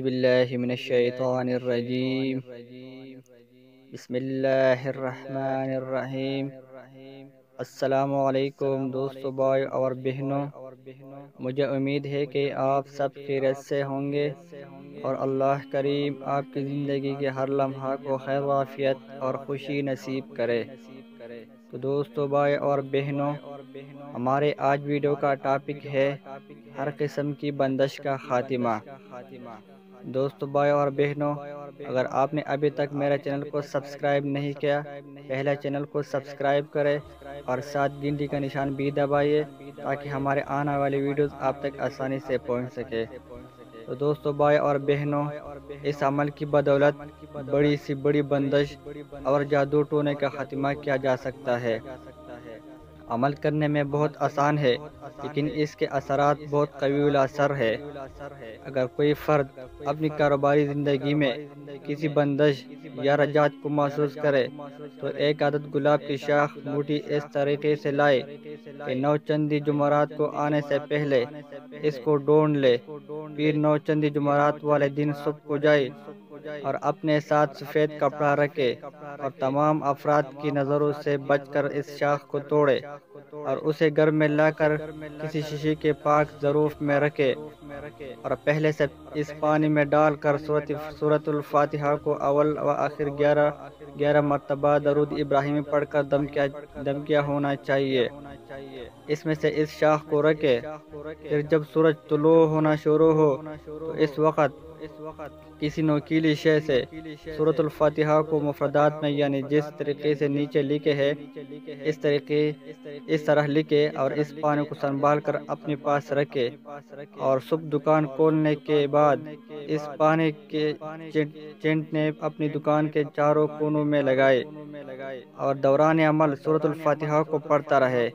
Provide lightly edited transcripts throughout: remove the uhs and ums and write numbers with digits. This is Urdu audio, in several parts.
باللہ من الشیطان الرجیم بسم اللہ الرحمن الرحیم۔ السلام علیکم دوستو، بھائی اور بہنوں، مجھے امید ہے کہ آپ سب خیریت سے ہوں گے اور اللہ کریم آپ کی زندگی کے ہر لمحہ کو خیر و عافیت اور خوشی نصیب کرے۔ تو دوستو، بھائی اور بہنوں، ہمارے آج ویڈیو کا ٹاپک ہے ہر قسم کی بندش کا خاتمہ۔ دوستو، بھائی اور بہنوں، اگر آپ نے ابھی تک میرے چینل کو سبسکرائب نہیں کیا، پہلے چینل کو سبسکرائب کرے اور ساتھ گھنٹی کا نشان بھی دبائیے تاکہ ہمارے آنے والی ویڈیوز آپ تک آسانی سے پہنچ سکے۔ تو دوستو، بھائی اور بہنوں، اس عمل کی بدولت بڑی سی بڑی بندش اور جادو ٹونے کا خاتمہ کیا جا سکتا ہے۔ عمل کرنے میں بہت آسان ہے، لیکن اس کے اثرات بہت قوی الاثر ہے۔ اگر کوئی فرد اپنی کاروباری زندگی میں کسی بندش یا رجعت کو محسوس کرے تو ایک عدد گلاب کی شاخ موٹی اس طریقے سے لائے کہ 9 چندی جمعرات کو آنے سے پہلے اس کو ڈھونڈ لے، پھر 9 چندی جمعرات والے دن صبح کو جائے اور اپنے ساتھ سفید کپڑا رکھے اور تمام افراد کی نظروں سے بچ کر اس شاخ کو توڑے اور اسے گھر میں لا کر کسی شیشے کے پاک ظروف میں رکھے اور پہلے سے اس پانی میں ڈال کر سورۃ الفاتحہ کو اول و آخر 11 مرتبہ درود ابراہیمی پڑھ کر دم کیا ہونا چاہیے۔ اس میں سے اس شاخ کو رکھے، پھر جب سورج طلوع ہونا شروع ہو تو اس وقت کسی نوکیلی شے سے سورۃ الفاتحہ کو مفردات میں، یعنی جس طریقے سے نیچے لکھے ہے اس طرح لکھے اور اس پانی کو سنبھال کر اپنے پاس رکھے اور صبح دکان کھولنے کے بعد اس پانی کے چینٹنے اپنی دکان کے چاروں کونوں میں لگائے اور دوران عمل سورۃ الفاتحہ کو پڑھتا رہے۔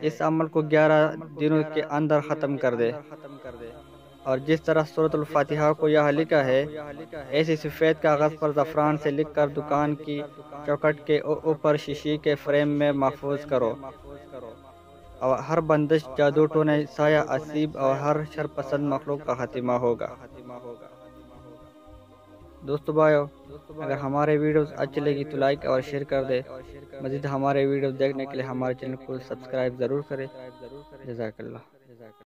اس عمل کو 11 دنوں کے اندر ختم کر دے اور جس طرح سورۃ الفاتحہ کو یہاں لکھا ہے ایسی سفید کاغذ پر زعفران سے لکھ کر دکان کی چوکھٹ کے اوپر شیشے کے فریم میں محفوظ کرو، اور ہر بندش، جادو ٹونے، سایہ اسیب اور ہر شر پسند مخلوق کا خاتمہ ہوگا۔ دوستو بھائیو، اگر ہمارے ویڈیوز اچھی لگی تو لائک اور شیئر کر دے۔ مزید ہمارے ویڈیوز دیکھنے کے لیے ہمارے چینل کو سبسکرائب ضرور کریں۔ جزاک اللہ۔